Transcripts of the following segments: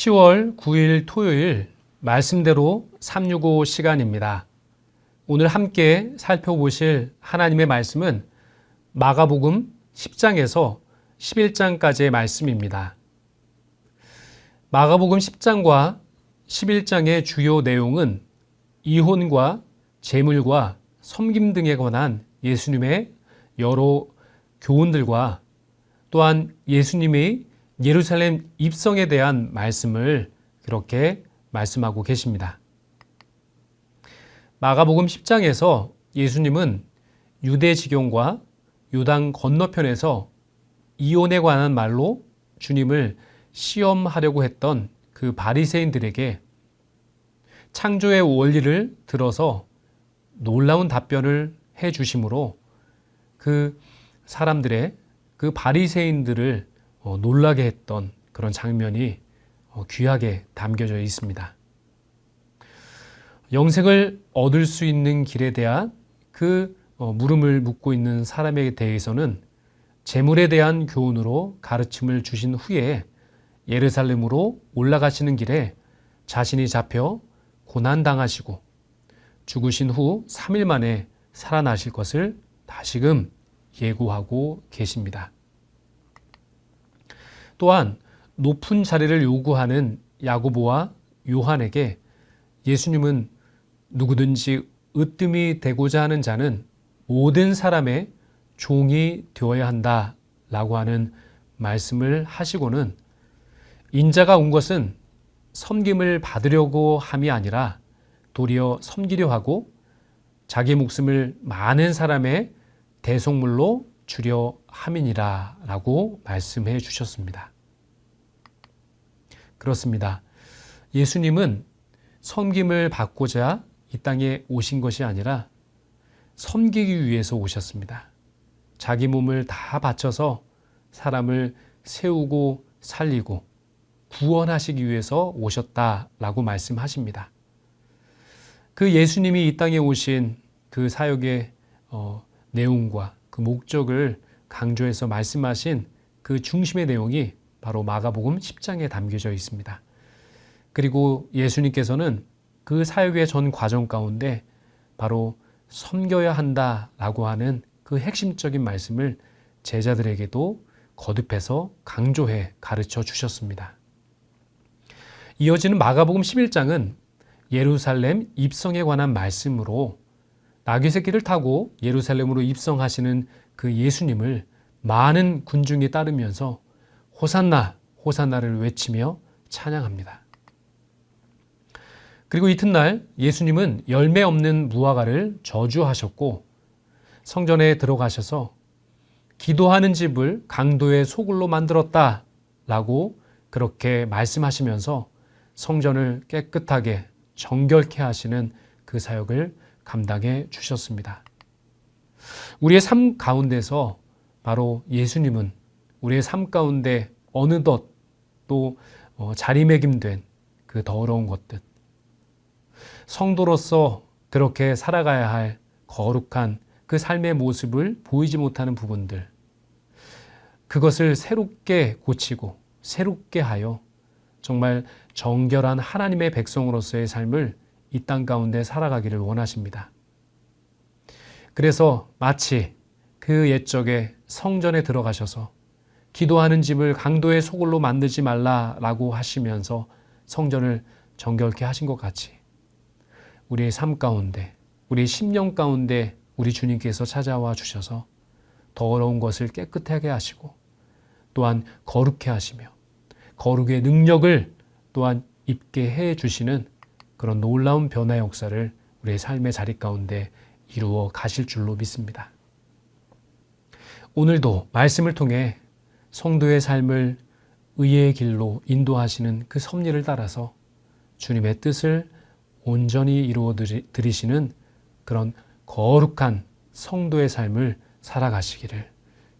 10월 9일 토요일 말씀대로 365 시간입니다. 오늘 함께 살펴보실 하나님의 말씀은 마가복음 10장에서 11장까지의 말씀입니다. 마가복음 10장과 11장의 주요 내용은 이혼과 재물과 섬김 등에 관한 예수님의 여러 교훈들과 또한 예수님의 예루살렘 입성에 대한 말씀을 그렇게 말씀하고 계십니다. 마가복음 10장에서 예수님은 유대지경과 요단 건너편에서 이혼에 관한 말로 주님을 시험하려고 했던 그 바리새인들에게 창조의 원리를 들어서 놀라운 답변을 해 주심으로 그 사람들의 그 바리새인들을 놀라게 했던 그런 장면이 귀하게 담겨져 있습니다. 영생을 얻을 수 있는 길에 대한 그 물음을 묻고 있는 사람에 대해서는 재물에 대한 교훈으로 가르침을 주신 후에 예루살렘으로 올라가시는 길에 자신이 잡혀 고난당하시고 죽으신 후 3일 만에 살아나실 것을 다시금 예고하고 계십니다. 또한 높은 자리를 요구하는 야고보와 요한에게 예수님은 누구든지 으뜸이 되고자 하는 자는 모든 사람의 종이 되어야 한다라고 하는 말씀을 하시고는 인자가 온 것은 섬김을 받으려고 함이 아니라 도리어 섬기려 하고 자기 목숨을 많은 사람의 대속물로 주려 함이니라 라고 말씀해 주셨습니다. 그렇습니다. 예수님은 섬김을 받고자 이 땅에 오신 것이 아니라 섬기기 위해서 오셨습니다. 자기 몸을 다 바쳐서 사람을 세우고 살리고 구원하시기 위해서 오셨다라고 말씀하십니다. 그 예수님이 이 땅에 오신 그 사역의 내용과 그 목적을 강조해서 말씀하신 그 중심의 내용이 바로 마가복음 10장에 담겨져 있습니다. 그리고 예수님께서는 그 사역의 전 과정 가운데 바로 섬겨야 한다라고 하는 그 핵심적인 말씀을 제자들에게도 거듭해서 강조해 가르쳐 주셨습니다. 이어지는 마가복음 11장은 예루살렘 입성에 관한 말씀으로 나귀 새끼를 타고 예루살렘으로 입성하시는 그 예수님을 많은 군중이 따르면서 호산나, 호산나를 외치며 찬양합니다. 그리고 이튿날 예수님은 열매 없는 무화과를 저주하셨고 성전에 들어가셔서 기도하는 집을 강도의 소굴로 만들었다라고 그렇게 말씀하시면서 성전을 깨끗하게 정결케 하시는 그 사역을 감당해 주셨습니다. 우리의 삶 가운데서 바로 예수님은 우리의 삶 가운데 어느덧 또 자리매김된 그 더러운 것들, 성도로서 그렇게 살아가야 할 거룩한 그 삶의 모습을 보이지 못하는 부분들, 그것을 새롭게 고치고 새롭게 하여 정말 정결한 하나님의 백성으로서의 삶을 이 땅 가운데 살아가기를 원하십니다. 그래서 마치 그 옛적에 성전에 들어가셔서 기도하는 집을 강도의 소굴로 만들지 말라라고 하시면서 성전을 정결케 하신 것 같이 우리의 삶 가운데, 우리 심령 가운데 우리 주님께서 찾아와 주셔서 더러운 것을 깨끗하게 하시고 또한 거룩해 하시며 거룩의 능력을 또한 입게 해 주시는 그런 놀라운 변화의 역사를 우리의 삶의 자리 가운데 이루어 가실 줄로 믿습니다. 오늘도 말씀을 통해 성도의 삶을 의의 길로 인도하시는 그 섭리를 따라서 주님의 뜻을 온전히 이루어 드리시는 그런 거룩한 성도의 삶을 살아가시기를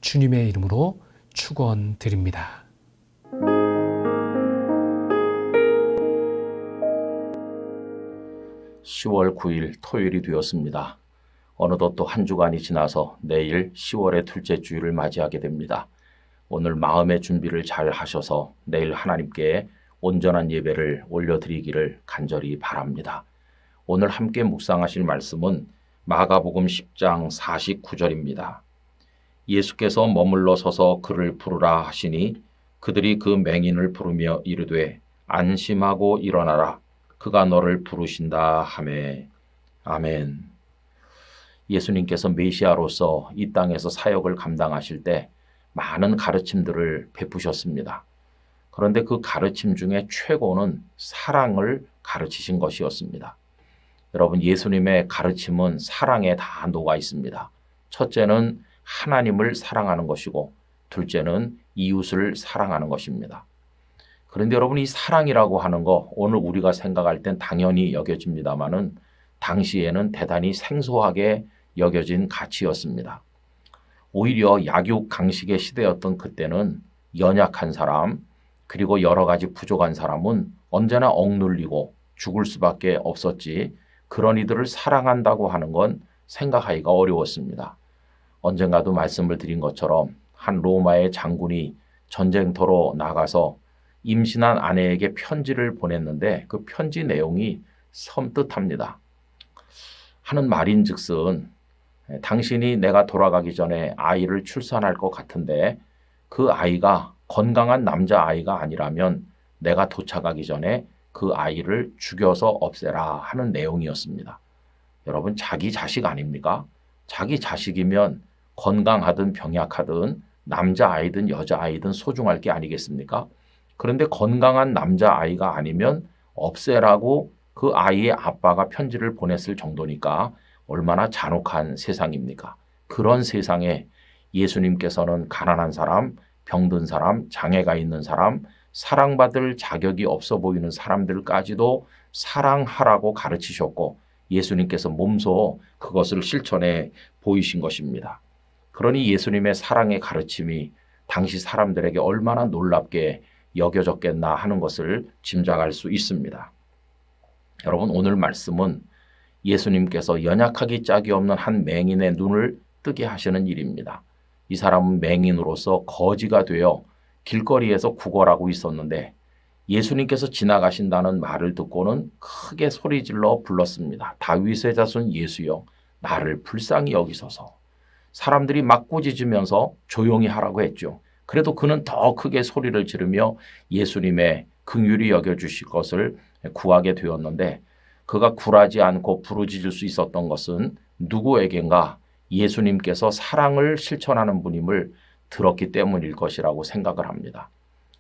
주님의 이름으로 축원드립니다. 10월 9일 토요일이 되었습니다. 어느덧 또 한 주간이 지나서 내일 10월의 둘째 주일을 맞이하게 됩니다. 오늘 마음의 준비를 잘 하셔서 내일 하나님께 온전한 예배를 올려드리기를 간절히 바랍니다. 오늘 함께 묵상하실 말씀은 마가복음 10장 49절입니다. 예수께서 머물러 서서 그를 부르라 하시니 그들이 그 맹인을 부르며 이르되 안심하고 일어나라. 그가 너를 부르신다 하매. 아멘. 예수님께서 메시아로서 이 땅에서 사역을 감당하실 때 많은 가르침들을 베푸셨습니다. 그런데 그 가르침 중에 최고는 사랑을 가르치신 것이었습니다. 여러분, 예수님의 가르침은 사랑에 다 녹아 있습니다. 첫째는 하나님을 사랑하는 것이고 둘째는 이웃을 사랑하는 것입니다. 그런데 여러분, 이 사랑이라고 하는 거 오늘 우리가 생각할 땐 당연히 여겨집니다마는 당시에는 대단히 생소하게 여겨진 가치였습니다. 오히려 약육 강식의 시대였던 그때는 연약한 사람 그리고 여러 가지 부족한 사람은 언제나 억눌리고 죽을 수밖에 없었지 그런 이들을 사랑한다고 하는 건 생각하기가 어려웠습니다. 언젠가도 말씀을 드린 것처럼 한 로마의 장군이 전쟁터로 나가서 임신한 아내에게 편지를 보냈는데 그 편지 내용이 섬뜩합니다. 하는 말인즉슨 당신이 내가 돌아가기 전에 아이를 출산할 것 같은데 그 아이가 건강한 남자아이가 아니라면 내가 도착하기 전에 그 아이를 죽여서 없애라 하는 내용이었습니다. 여러분, 자기 자식 아닙니까? 자기 자식이면 건강하든 병약하든 남자아이든 여자아이든 소중할 게 아니겠습니까? 그런데 건강한 남자아이가 아니면 없애라고 그 아이의 아빠가 편지를 보냈을 정도니까 얼마나 잔혹한 세상입니까? 그런 세상에 예수님께서는 가난한 사람, 병든 사람, 장애가 있는 사람, 사랑받을 자격이 없어 보이는 사람들까지도 사랑하라고 가르치셨고 예수님께서 몸소 그것을 실천해 보이신 것입니다. 그러니 예수님의 사랑의 가르침이 당시 사람들에게 얼마나 놀랍게 여겨졌겠나 하는 것을 짐작할 수 있습니다. 여러분, 오늘 말씀은 예수님께서 연약하기 짝이 없는 한 맹인의 눈을 뜨게 하시는 일입니다. 이 사람은 맹인으로서 거지가 되어 길거리에서 구걸하고 있었는데 예수님께서 지나가신다는 말을 듣고는 크게 소리질러 불렀습니다. 다윗의 자손 예수여, 나를 불쌍히 여기소서. 사람들이 막 꾸짖으면서 조용히 하라고 했죠. 그래도 그는 더 크게 소리를 지르며 예수님의 긍휼히 여겨주실 것을 구하게 되었는데 그가 굴하지 않고 부르짖을 수 있었던 것은 누구에겐가 예수님께서 사랑을 실천하는 분임을 들었기 때문일 것이라고 생각을 합니다.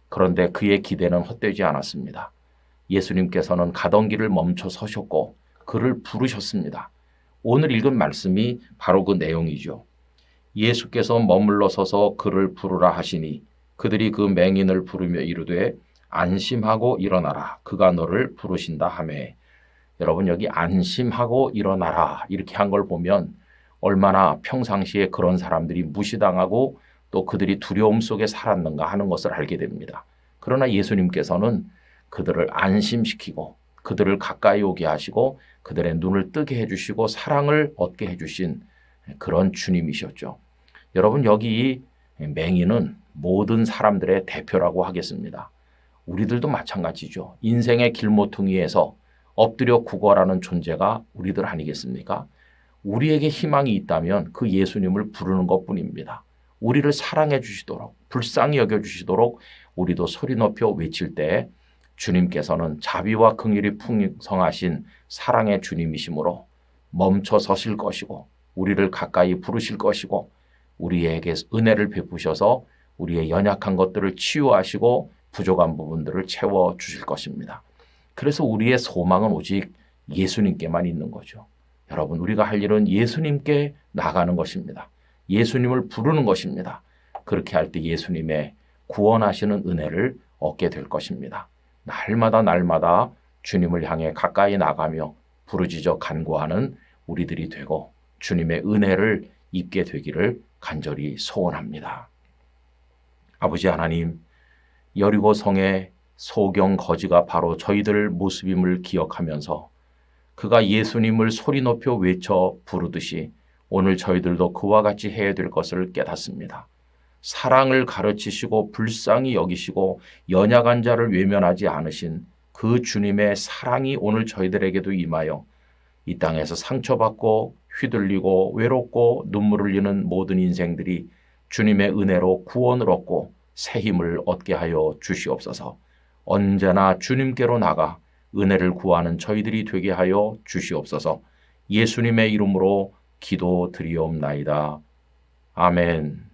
그런데 그의 기대는 헛되지 않았습니다. 예수님께서는 가던 길을 멈춰 서셨고 그를 부르셨습니다. 오늘 읽은 말씀이 바로 그 내용이죠. 예수께서 머물러 서서 그를 부르라 하시니 그들이 그 맹인을 부르며 이르되 안심하고 일어나라. 그가 너를 부르신다 하매. 여러분, 여기 안심하고 일어나라 이렇게 한 걸 보면 얼마나 평상시에 그런 사람들이 무시당하고 또 그들이 두려움 속에 살았는가 하는 것을 알게 됩니다. 그러나 예수님께서는 그들을 안심시키고 그들을 가까이 오게 하시고 그들의 눈을 뜨게 해주시고 사랑을 얻게 해주신 그런 주님이셨죠. 여러분, 여기 맹인은 모든 사람들의 대표라고 하겠습니다. 우리들도 마찬가지죠. 인생의 길모퉁이에서 엎드려 구걸하는 존재가 우리들 아니겠습니까? 우리에게 희망이 있다면 그 예수님을 부르는 것뿐입니다. 우리를 사랑해 주시도록 불쌍히 여겨주시도록 우리도 소리 높여 외칠 때 주님께서는 자비와 긍휼이 풍성하신 사랑의 주님이시므로 멈춰 서실 것이고 우리를 가까이 부르실 것이고 우리에게 은혜를 베푸셔서 우리의 연약한 것들을 치유하시고 부족한 부분들을 채워주실 것입니다. 그래서 우리의 소망은 오직 예수님께만 있는 거죠. 여러분, 우리가 할 일은 예수님께 나가는 것입니다. 예수님을 부르는 것입니다. 그렇게 할 때 예수님의 구원하시는 은혜를 얻게 될 것입니다. 날마다 주님을 향해 가까이 나가며 부르짖어 간구하는 우리들이 되고 주님의 은혜를 입게 되기를 간절히 소원합니다. 아버지 하나님, 여리고 성의 소경 거지가 바로 저희들 모습임을 기억하면서 그가 예수님을 소리 높여 외쳐 부르듯이 오늘 저희들도 그와 같이 해야 될 것을 깨닫습니다. 사랑을 가르치시고 불쌍히 여기시고 연약한 자를 외면하지 않으신 그 주님의 사랑이 오늘 저희들에게도 임하여 이 땅에서 상처받고 휘둘리고 외롭고 눈물을 흘리는 모든 인생들이 주님의 은혜로 구원을 얻고 새 힘을 얻게 하여 주시옵소서. 언제나 주님께로 나가 은혜를 구하는 저희들이 되게 하여 주시옵소서. 예수님의 이름으로 기도드리옵나이다. 아멘.